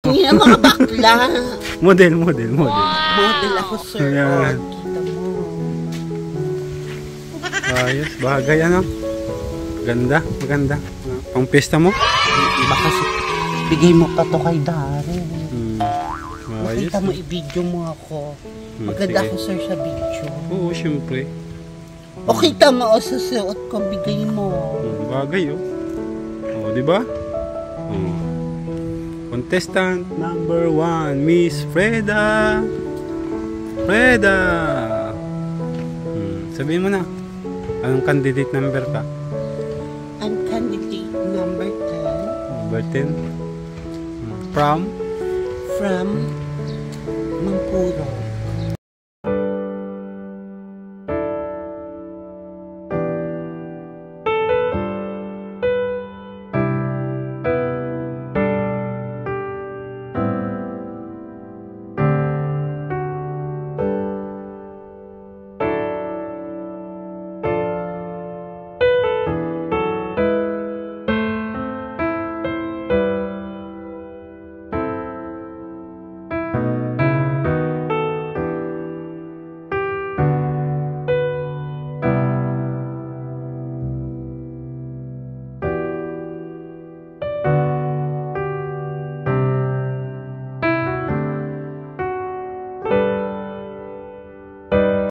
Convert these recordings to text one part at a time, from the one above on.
Tingnan mga bakla. Model. Model ako, sir. Ayan. Kita mo. Ayos, bagay ano. Maganda. Pang pista mo? Baka bigay mo pa to kay Darren. Ayos. Makita mo, i-video mo ako. Maganda ako, sir, sa video. Oo, syempre. O kita mo, o sa suot ko, bigay mo. Bagay, oh. Oh, di ba? Oh. Contestant number 1, Miss Freda. Sabihin mo na. Anong candidate number ka? I'm candidate number 10. Number 10. From Mampuro.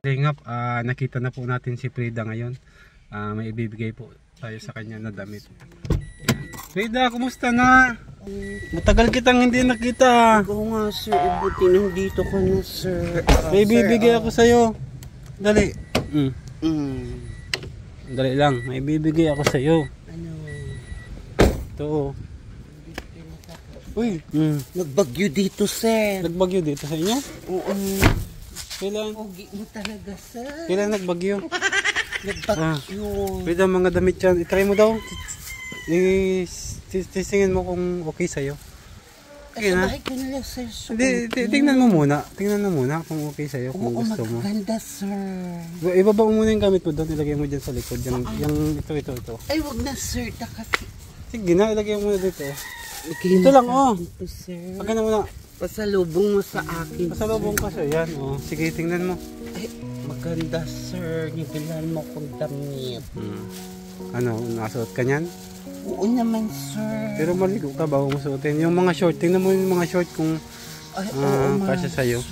Tingap, nakita na po natin si Freda ngayon. May ibibigay po tayo sa kanya na damit. Ayan. Freda, kumusta na? Matagal kitang hindi nakita. Oo nga, sir. Buti nandito ka na, sir. May ibibigay ako sa'yo. Dali. Dali lang. May ibibigay ako sa'yo. Ano? Ito. Uy. Nagbagyo dito, sir. Nagbagyo dito sa inyo? Oo. Kailan? Pogi mo talaga, sir. Kailan nagbagyo? Nagbagyo. Pwede ang mga damit yan. I-try mo daw. Tisingin mo kung okay sa'yo. Ay, sa bahay ko nila, sir. Hindi, tingnan mo muna. Tingnan mo muna kung okay sa'yo, kung gusto mo. Maganda, sir. Ibaba mo muna yung gamit mo doon. Ilagay mo dyan sa likod. Yung ito. Ay, wag na, sir. Kasi Sige na, ilagay mo muna dito. Ito lang, oh. Sir. Pagka na muna. Pasalubong mo sa akin. Pasalubong ka siya. Yan, oh. Sige, tingnan mo. Ay, maganda, sir. Nibilan mo kong damit. Ano, nakasuot ka niyan? Oo naman, sir. Pero maligo ka bago mo suotin. Yung mga short, tingnan mo yung mga short kung kasya sa'yo.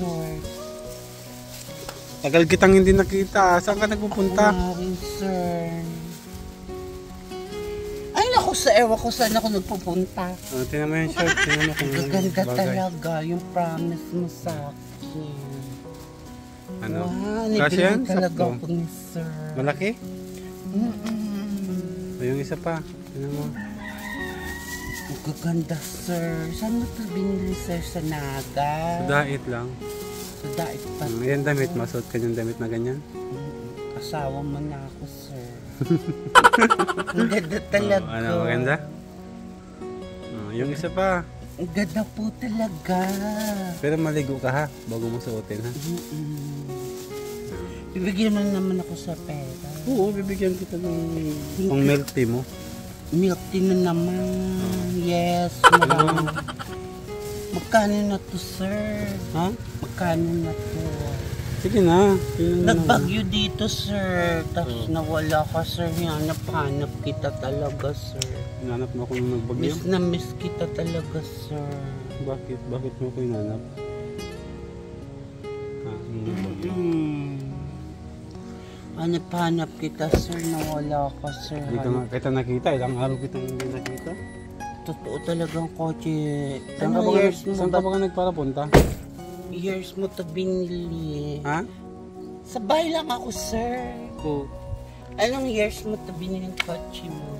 Tagal kitang hindi nakita. Saan ka nagpupunta? Ako sir. Ay, naku, sa ewan ko saan ako nagpupunta. Tingnan mo yung short. Tingnan mo kung gaganda bagay. talaga yung promise mo sa akin. Ano? Wow, Kasya yan? talaga Sakto. ako ni sir. Malaki? Yung isa pa. Tingnan mo. Ang gaganda, sir. Saan mo ito binili, sir? Sa Naga? Sa dait lang. Sa dait pa. Yan damit. Masuot ka yung damit na ganyan. Asawa mo na ako, sir. Ang ganda talaga. Ano, maganda? Yung isa pa. Ang ganda po talaga. Pero maligo ka ha, bago mo suotin ha. Bibigyan mo naman ako sa pera. Oo, bibigyan kita ng pang milk tea mo. Milk tea na naman. Yes, magkano na to, sir? Ha? Magkano na to? Sige na. Nagbagyo dito, sir. Tapos nawala ka, sir. Hanap kita talaga, sir. Hinanap mo ako nung nagbagyo? Miss na miss kita talaga, sir. Bakit? Bakit mo ko hinanap? Hanap kita, sir. Nawala ka, sir. Hindi ka nga kita nakita. Ilang araw kita hindi nakita. Totoo talagang kotse. Saan ka ba nagparapunta? Years mo to binili. Ha? Sa bahay lang ako, sir. Oo. Anong years mo to binili ng kotse mo?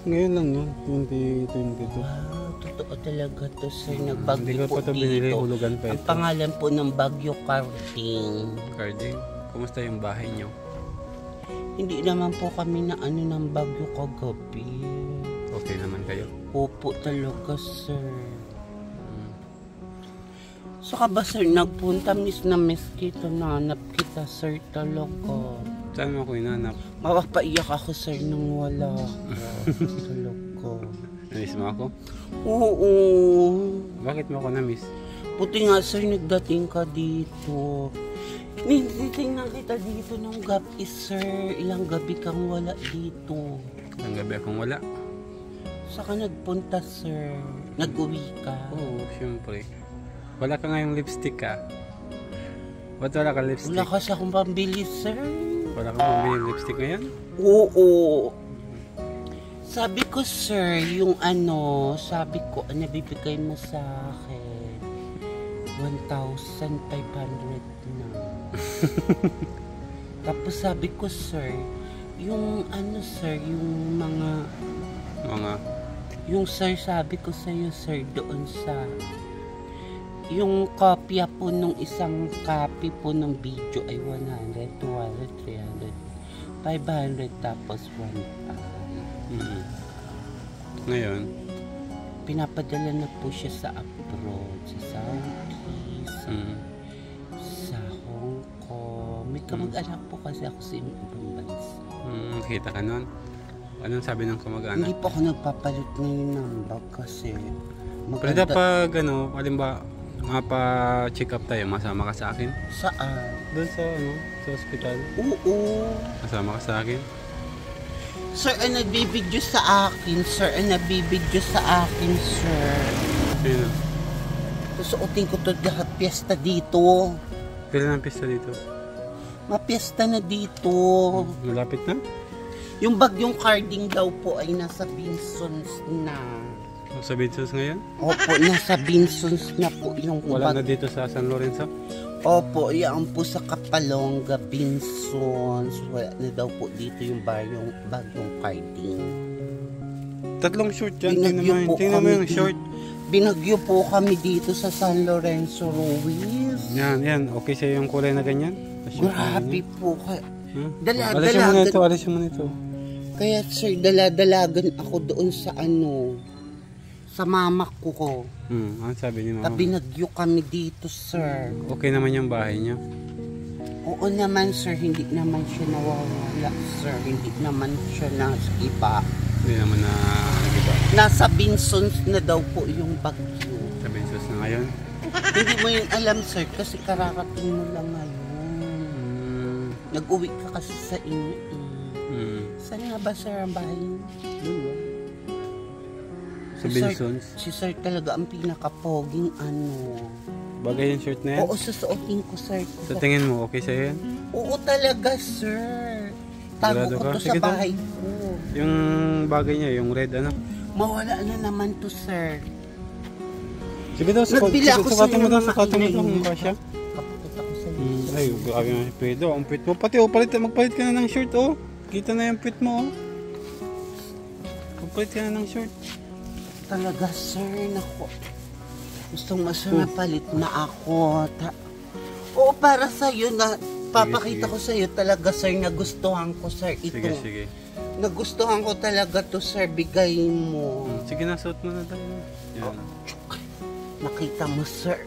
Ngayon lang yun. 2022. Wow, totoo talaga to, sir. Nagbagyo Hindi ko po pa ito binili. dito. Hulugan pa Ang ito. pangalan po ng Bagyo Carding. Carding, kumusta yung bahay nyo? Hindi naman po kami na ano ng bagyo kagabi. Okay naman kayo? Opo talaga, sir. So ka ba, sir, nagpunta miss kita, nanap kita, sir, talaga. Saan mo ako hinanap? Mapapaiyak ako, sir, nang wala ako. Talaga. Namiss mo ako? Oo. Bakit Bakit mo ako na-miss? Puti nga sir, nagdating ka dito. Ninitingnan kita dito nung gabi sir. Ilang gabi kang wala dito. Ilang gabi akong wala. Saka nagpunta sir? Nag-uwi ka? Oo, syempre. Wala ka ngayong lipstick ka. Ba't wala ka lipstick? Wala kasi akong pambili sir. Wala kang pambili lipstick ngayon? Oo. Sabi ko sir, yung sabi ko, nabibigay mo sa akin 1,500 na. Tapos sabi ko sir, yung sir, yung yung sir, sabi ko sa'yo sir, doon sa yung kopya po nung isang copy po ng video ay 100, 200, 300, 500 tapos 1,000. Ngayon? Pinapadala na po siya sa abroad, sa Saudi, sa Hong Kong. May kamag-anak po kasi ako sa ibang bansa. Kita ka nun? Anong sabi ng kamag-anak? Hindi po ako nagpapalit ngayon ng bag kasi Pwede pag halimbawa mapa-check up tayo, masama ka sa akin? Saan? Doon sa sa ospital. Oo. Masama ka sa akin? Sir, nagbibidyo sa akin, sir. Nagbibidyo sa akin, sir. Sino? Susuotin ko to lahat piyesta dito. Kailan ang pista dito? Mapiesta na dito. Malapit na? Yung bagyong carding daw po ay nasa Binsons na. Sa Binsons ngayon? Opo, nasa Binsons na po yung wala na dito sa San Lorenzo? Opo, yan po sa Kapalonga, Binsons. Wala na daw po dito yung bagyong carding. Tatlong short yan. Tingnan mo yung short. Binagyo po kami dito sa San Lorenzo, Ruiz. Yan. Okay sa'yo yung kulay na ganyan? Grabe po. Alis mo nito. Kaya sir, daladalagan ako doon sa sa mama ko. Ano sabi ni mama? Binagyo kami dito, sir. Okay naman yung bahay niya? Oo naman, sir. Hindi naman siya nawawala, sir. Hindi naman siya nasiba. Hindi naman na nagiba. Nasa Binsons na daw po yung bagyo. Sa Binsons na ngayon? Hindi mo yun alam, sir, kasi kararating mo lang ngayon. Nag-uwi ka kasi sa inyo. Saan nga ba, sir, ang bahay niyo? Sa Binsons? Si sir talaga ang pinakapoging Bagay yung shirt na yan? Oo, susuotin ko, sir. Sa tingin mo, okay sa'yo yan? Oo talaga, sir. Tago ko to sa bahay ko. Yung bagay niya, yung red Mawala na naman to, sir. Sige daw, sukatin mo daw kung kasya. Kapatid ako sa Ay, grabe nga si Pedro. Ang pit mo. Pati, magpalit ka na ng shirt, Kita na yung pit mo, Magpalit ka na ng shirt. Talaga, sir. Naku. Gustong mapalit na ako. Oo, para sa'yo na papakita ko sa'yo talaga, sir, nagustuhan ko, sir, ito. Sige. Nagustuhan ko talaga to, sir. Bigay mo. Sige na, suot mo na tayo. Yan. Nakita mo, sir.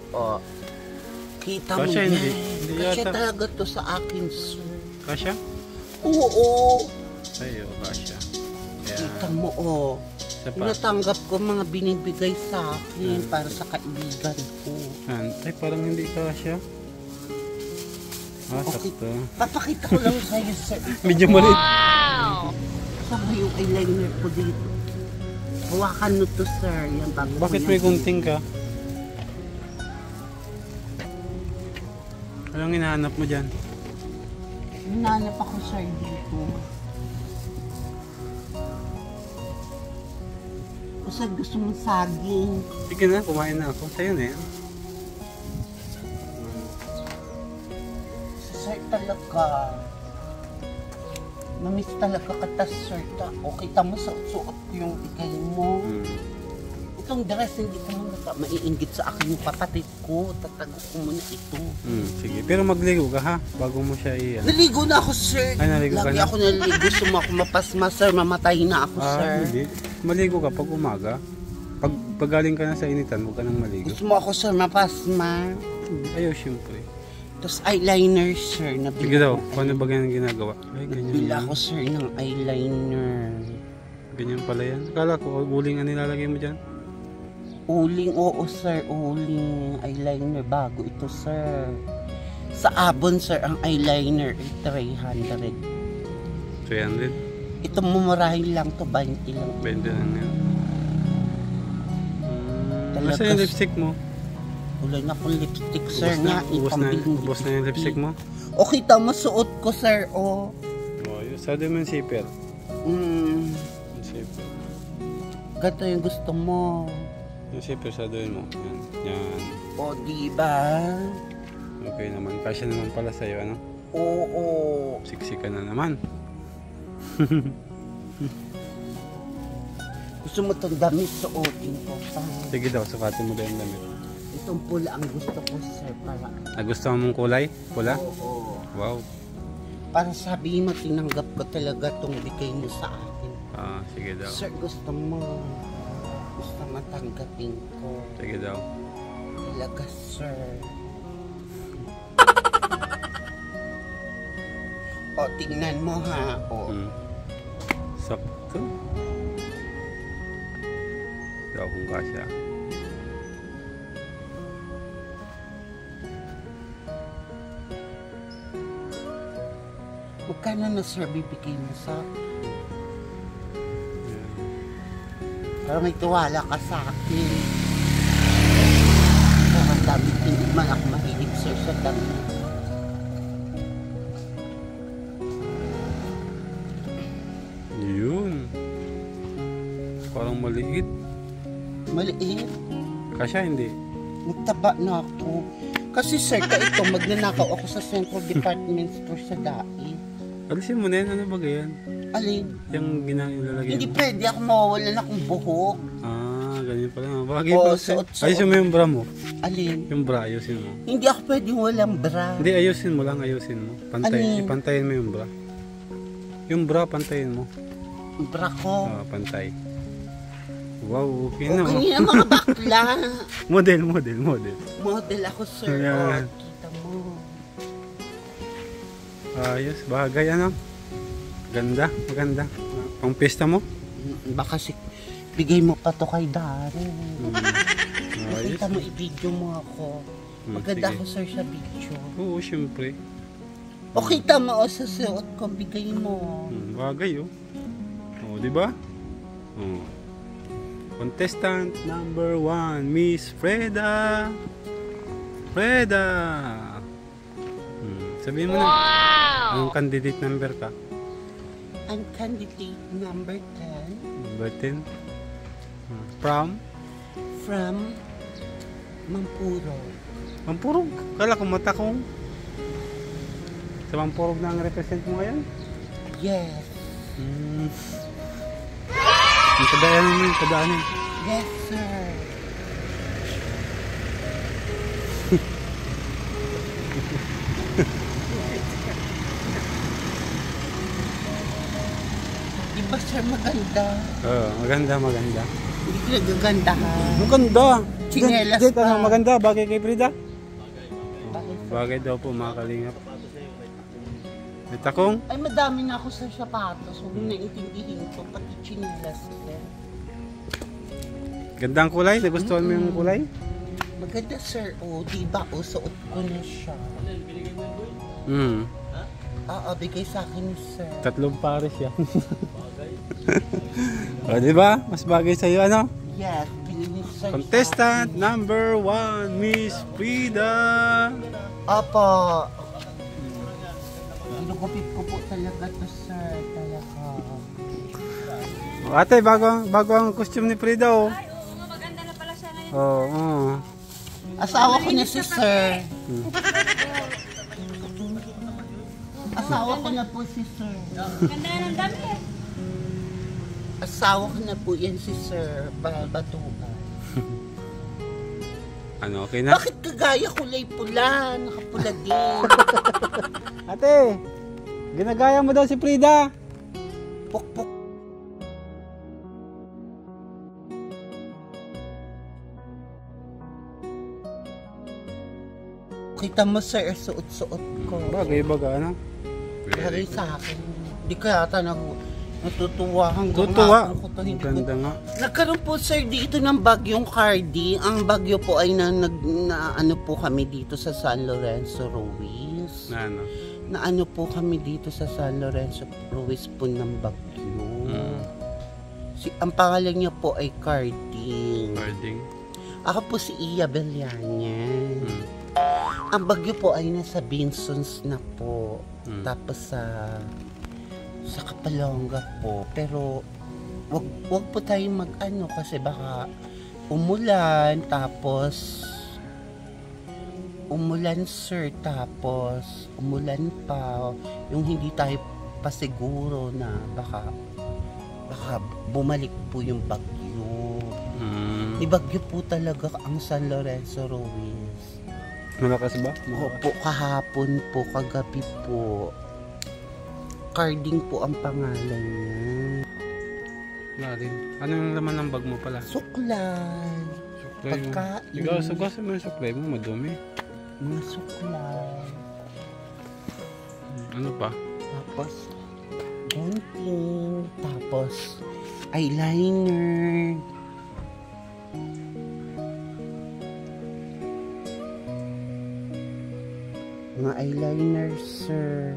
Kita mo Kasya, yan. hindi Kasya yata. talaga to sa akin, sir. Kasya? Oo. Ay, kasya. Kita mo, natanggap ko mga binibigay sa akin para sa kaibigan ko. Ay, parang hindi kasya. Okay. Sakto. Papakita ko lang sa'yo, sir. Medyo maliit. Wow! Saka yung eyeliner ko dito. Hawakan mo to, sir. Yan, Bakit may gunting ka? Anong hinahanap mo dyan? Hinahanap ako, sir, dito. Sir, gusto mong saging. Sige na, kumain na ako. Sa'yo na yan. Sir, talaga. Namiss talaga kita, sir. O, kita mo sa suot ko yung bigay mo. Itong dress, hindi ko muna maiinggit sa akin yung kapatid ko. Tatago ko muna ito. Sige, pero magligo ka ha, bago mo siya iyan. Naligo na ako, sir. Ay, naligo ka Lagi na? ako naligo. Gusto mo ako mapasma, sir. Mamatay na ako, sir. Hindi. Maligo ka pag umaga. Pag galing ka na sa initan, huwag ka nang maligo. Gusto mo ako, sir, mapasma. Ayaw, syempre. Tapos eyeliner, sir. Sige daw, paano ba ganyan ginagawa? Ay, ganyan Nabila yan. ako, sir, ng eyeliner. Ganyan pala yan. Akala ko, uling ang nilalagay mo dyan. Uling, oo sir, uling. Eyeliner bago ito sir. Sa Avon sir, ang eyeliner ay 300. 300? Ito mumurahin lang to, 20 lang. 20 lang yan. Talaga, Masa yung lipstick mo? wala na akong lipstick sir nga. Ubos na yung lipstick mo? O kita mo, suot ko sir, o. Oh, yung sado mo yung zipper. Yung zipper. Ganito yung gusto mo. Yung zipper sadoin mo. Yan. Yan. O, diba? Okay naman. Kasya naman pala sa'yo, ano? Oo. Siksika na naman. Gusto mo itong damit, suotin ko pa. Sige daw, sukatin mo daw yung damit. Itong pula ang gusto ko sir, para. Nagustuhan mong kulay? Pula? Oo. Wow. Para sabihin mo, tinanggap ko talaga itong bigay mo sa akin. Ah, sige daw. Sir, gusto mo. Gusto matanggapin ko. Sige daw. Talaga, sir. O, tingnan mo ha. O. Sakto. Daw kung kasya. Magkano na sir bibigay mo sa akin? Para may tiwala ka sa akin. Parang dami, hindi man ako mahilig sir sa dami. Yun. Parang maliit. Maliit. Kasya hindi. Nagtaba na ako. Kasi sir, ito, magnanakaw ako sa Central Department Store sa DAI. Alisin mo na yan. Ano ba yan? Alin? Yung ginaglalagay Hindi mo. pwede ako mawawalan akong buhok. Ah, ganyan pala. Bagay Oo, pala. suot-suot. Ayusin mo yung bra mo. Alin? Yung bra, ayusin mo. Hindi ako pwedeng walang bra. Hindi, ayusin mo lang. Ayusin mo. Pantay, Alin? ipantayin mo yung bra. Yung bra, pantayin mo. Bra ko. Ah, pantay. Wow, okay O, na. kanina mga bakla. Model. Model ako, sir. Ayan. O, kita mo. Ayos, bagay ano. Ganda, maganda. Pang pista mo? Baka bigay mo pa to kay Darren. Ayos. Nakita mo, i-video mo ako. Maganda sige. ako, sir, sa video. Oo, syempre. O, kita mo, o, sa suot ko, bigay mo. Bagay oh. Oh, di ba? Oh. Contestant number 1, Miss Freda. Sabihin mo na. Anong candidate number ka? Ang candidate number 10 Number 10. From? Mampuro. Mampurog. Kala ko matakong. Sa Mampurog na ang represent mo ngayon? Yes. Yung kadaanan mo, yung kadaanan. Yes, sir. Diba, sir, maganda? Oo, maganda. Hindi ko nagagandahan. Maganda. Chinelas Dito, pa. maganda. Bagay kay Frida? Bakit? Bagay daw po, mga kalingap. May takong? Ay, madami na ako sa sapatos. Huwag mo naiintindihin ko. Pati chinelas, sir. Gandang kulay? Nagustuhan mo yung kulay? Maganda, sir. O, diba? O, suot ko na siya. Oo, bigay sa akin ni sir. 3 pares yan. O, diba? Mas bagay sa'yo, ano? Yes, binili sir. Contestant number 1, Miss Frida. Opo. Ginugupit ko po talaga to, sir. Talaga. O, ate, bago ang costume ni Frida, oh. Ay, oo nga, maganda na pala siya ngayon. Oo. Asawa ko na si sir. Asawa ko na po si sir. Ganda na ng dami eh. Asawa ko na po yan si sir. Batuan. Ano, okay na? Bakit kagaya kulay pula? Nakapula din. Ate, ginagaya mo daw si Frida. Pukpuk. Kita mo sir, suot-suot ko. Bagay, ano? Lagay sa akin. Di kaya Natutuwa hanggang Tutuwa. hapon ko to, hindi ko- Ganda nga. Nagkaroon po sir dito ng bagyong Cardi. Ang bagyo po ay ano po kami dito sa San Lorenzo Ruiz. Na ano? Na ano po kami dito sa San Lorenzo Ruiz po ng bagyo. Ang pangalan niya po ay Cardi. Carding. Ako po si Iya Belianya. Ang bagyo po ay nasa Binsons na po. Tapos sa Kapalonga po. Pero wag po tayong mag-ano kasi baka umulan tapos umulan sir tapos umulan pa yung hindi tayo pasiguro na baka bumalik po yung bagyo. May bagyo po talaga ang San Lorenzo Ruiz. Malakas ba? Opo, kahapon po, kagabi po. Carding po ang pangalan niya. Marin. Ano yung laman ng bag mo pala? Suklay. Suklay mo. Pagkain. Ikaw, sugasan mo yung suklay mo, madumi. Mga suklay. Ano pa? Tapos, gunting. Tapos, eyeliner. Mga eyeliner, sir.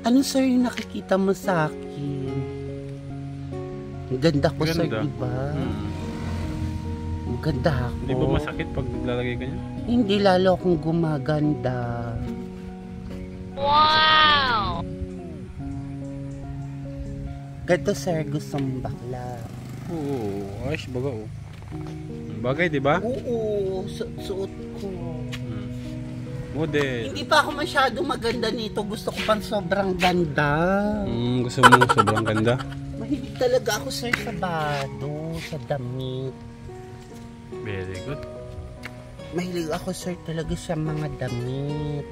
Ano, sir, yung nakikita mo sa akin? Ang ganda ko, sir, Ganda. diba? Ang ganda ako. Hindi ba masakit pag naglalagay ka niya? Hindi, lalo akong gumaganda. Wow! Ganito, sir, gusto mong bakla. Oo, ayos baga oh. Bagay, di ba? Oo, suot ko. Model. Hindi pa ako masyadong maganda nito. Gusto ko pang sobrang ganda. Gusto mo sobrang ganda? Mahilig talaga ako, sir, sa bado, sa damit. Very good. Mahilig ako, sir, talaga sa mga damit.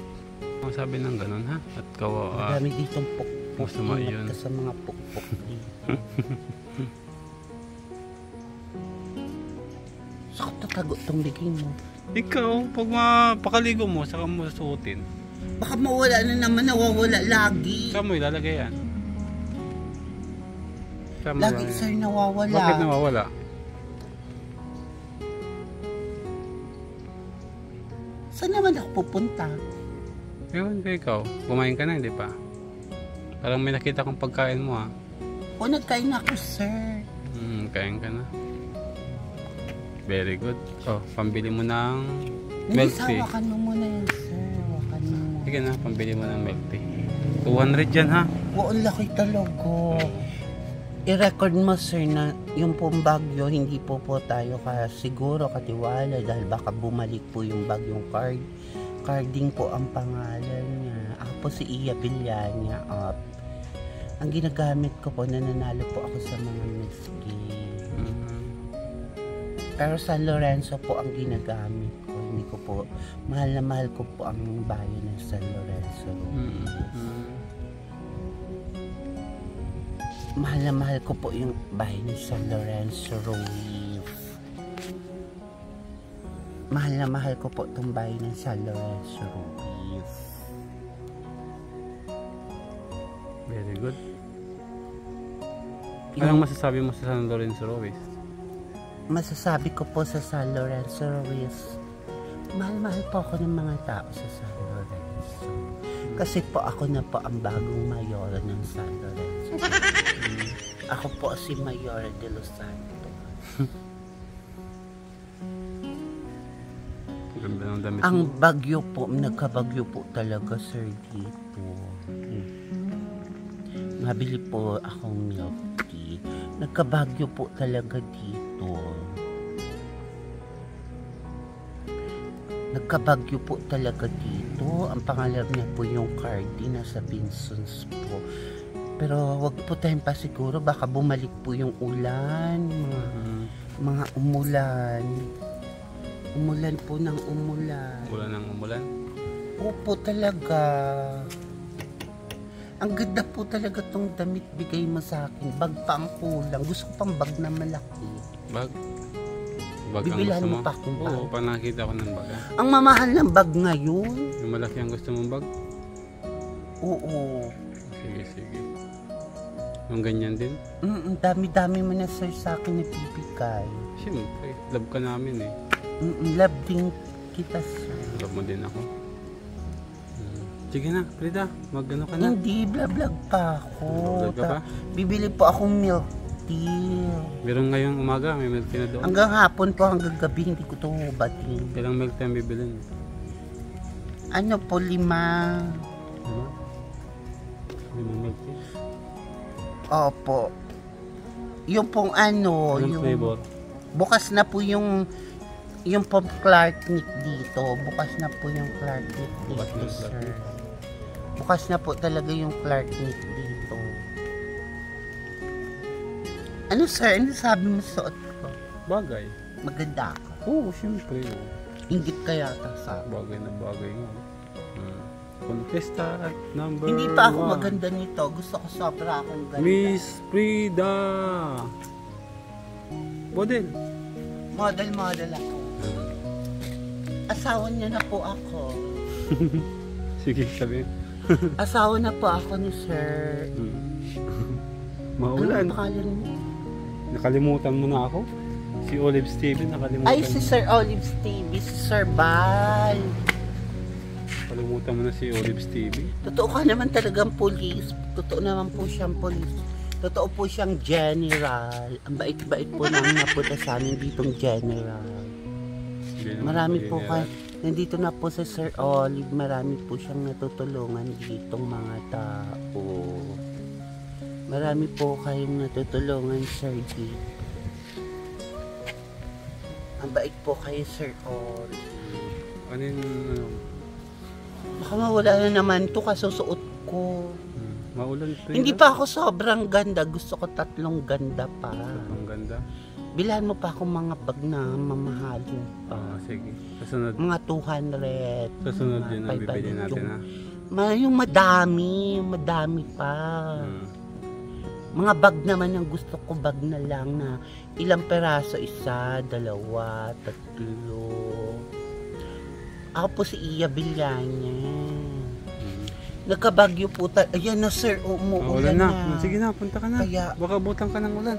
Ang sabi ng ganun ha? At kawa, Madami ditong pukpuk. masama Ingat yun. ka sa mga pukpuk dito. Sakot na tago itong bigay mo. Ikaw, pag pakaligo mo, saka mo suotin. Baka mawala na naman, nawawala lagi. Saan mo ilalagay yan? Saan mo Lagi, ilalagay? sir, nawawala. Bakit nawawala? Saan naman ako pupunta? Ewan ko ikaw, kumain ka na, hindi pa? Parang may nakita kong pagkain mo ha. O, nagkain ako, sir. Kain ka na. Very good. Oh, pambili mo ng Hindi, milk tea. hawakan mo muna yan, sir. Hawakan mo. Sige na, pambili mo ng milk tea. 200 yan ha. Oo, ang laki talaga. I-record mo, sir, na yung pong bagyo, hindi po tayo siguro katiwala dahil baka bumalik po yung bagyong Carding po ang pangalan niya. Ako po si Iya Belianya. Ang ginagamit ko po, nananalo po ako sa mga Miss Gay. Pero San Lorenzo po ang ginagamit ko. Hindi ko po, mahal na mahal ko po ang bayan ng San Lorenzo. Mahal na mahal ko po yung bahay ng San Lorenzo Ruiz. Mahal na mahal ko po itong bahay ng San Lorenzo Ruiz. Very good. Anong masasabi mo sa San Lorenzo Ruiz? Masasabi ko po sa San Lorenzo Ruiz, mahal-mahal po ako ng mga tao sa San Lorenzo. Kasi po ako na po ang bagong mayor ng San Lorenzo. Ako po si Mayor de Los Santos. Ganda ng damit Ang mo. bagyo po, nagkabagyo po talaga, sir, dito. Mabili po akong milk tea. Nagkabagyo po talaga dito. Nagkabagyo po talaga dito. Ang pangalan niya po yung Cardi, nasa Binsons po. Pero wag po tayong pasiguro, baka bumalik po yung ulan, mga umulan. Umulan po ng umulan. Ulan ng umulan. Opo talaga. Ang ganda po talaga tong damit bigay mo sa akin. Bag pa ang kulang. Gusto ko pang bag na malaki. Bag? Bag ang Bibilhan gusto mo mo? pa akong bag. Oo, pag nakakita ko ng bag. Ang mamahal ng bag ngayon. Yung malaki ang gusto mong bag? Oo. Sige, sige. Yung ganyan din. Dami-dami mo na sir sa akin nabibigay. Siyempre, love ka namin eh. Love din kita sir. Love mo din ako. Sige na, Frida, mag-ano ka na? Hindi, vlog pa ako. Vlog ka pa? Bibili po akong milk tea. Meron ngayong umaga, may milk tea na doon. Hanggang hapon po, hanggang gabi, hindi ko ito hubatin. Kailang milk tea ang bibilin? Ano po, 5. Ano? 5 milk tea? Opo. Yung pong ano, Anong yung... flavor? Bukas na po yung pong Clark Nick dito. Bukas na po yung Clark Nick dito, Bukas na yung Clark sir. Nick. Bukas na po talaga yung Clark Nick dito. Ano sir? Ano sabi mo suot ko? Bagay. Maganda ako. Oo, siyempre. Ingit kaya ta sa Bagay na bagay nga. Contestant number 1. Hindi pa ako maganda nito. Gusto ko sobra akong ganda. Miss Frida. Model. Model ako. Asawa niya na po ako. Sige, sabi. Asawa na po ako ni sir. Maulan. Ano pangalan niya? Nakalimutan mo na ako? Si Olive Steven, nakalimutan. Ay, si Sir Olive Stevie, si Sir Bal. Nakalimutan mo na si Olive Steven. Totoo ka naman talagang police. Totoo naman po siyang police. Totoo po siyang general. Ang bait-bait po nang napunta sa amin ditong general. Marami po kayo. Nandito na po si Sir Olive. Marami po siyang natutulungan ditong mga tao. Marami po kayong natutulungan, Sir D. Ang bait po kayo, Sir Olive. Ano yung ano? Baka mawala na naman ito kasusuot ko. Maulan pa. Hindi pa ako sobrang ganda. Gusto ko 3 ganda pa. Ang ganda. Bilhan mo pa ako mga bag na mamahalin pa. Sige. Kasunod. Mga 200. Kasunod mga yun ang bibili 500. natin Yung madami pa. Mga bag naman ang gusto ko, bag na lang na ilang peraso, 1, 2, 3. Ako po si Iya Villanya. Nagkabagyo po ayan na sir, umuulan na. na. Sige na, punta ka na. Kaya, baka butang ka ng ulan.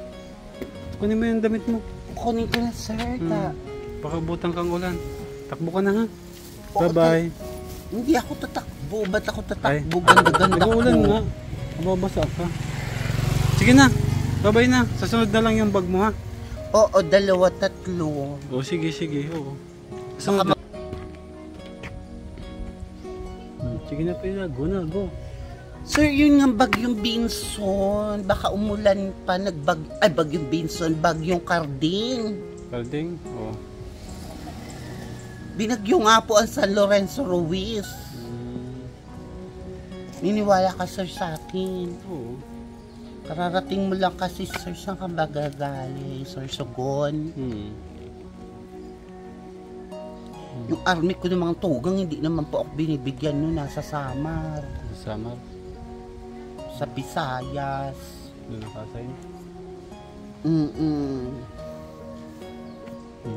Kunin mo yung damit mo. kunin ko na sir. Baka butang kang ulan. Takbo ka na ha. Oo, Bye-bye. Hindi ako tatakbo. Ba't ako Ay, tatakbo? Ganda-ganda ko. nag-uulan nga. Mababasa ka. Sige na. Bye-bye na. Sasunod na lang yung bag mo ha. Oo, 2, 3. O sige. Oo. Sasunod na. Sige na pala. Go. Sir, yun nga bagyong Binson. Baka umulan pa. Bagyong Binson. Bagyong Carding. Carding? Oo. Binagyo nga po ang San Lorenzo Ruiz. Niniwala ka sir sa akin. Oo. Kararating mo lang kasi sir, saan ka bagagaling? Sir Sogon. Yung army ko ng mga tugang, hindi naman po ako binibigyan nun. Nasa Samar. Samar? Sa Visayas. Doon nakasay?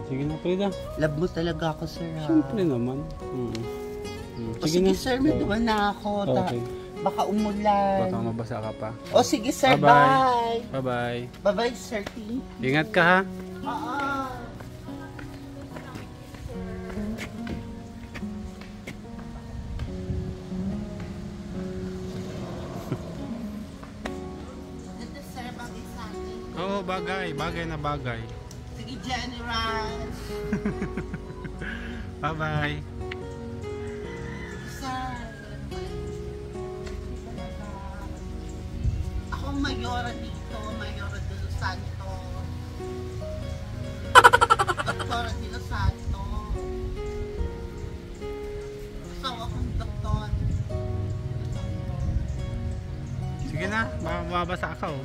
Sige na, Frida. Love mo talaga ako sir ha. Siyempre naman. O sige sir, may duman na ako. Okay. Baka umulan. Baka mabasa ka pa. O sige sir, Bye-bye. bye. Bye-bye. Bye-bye sir T. Ingat ka ha. Oo. Ito sir, bagay sa akin. Oo, bagay. Bagay na bagay. Sige General. Bye-bye. Sir. Ako ang mayora dito. Mayora de Los Santos. Doktora de Los Santos. Gusto akong doktor. Sige na. Mababasa ka oh.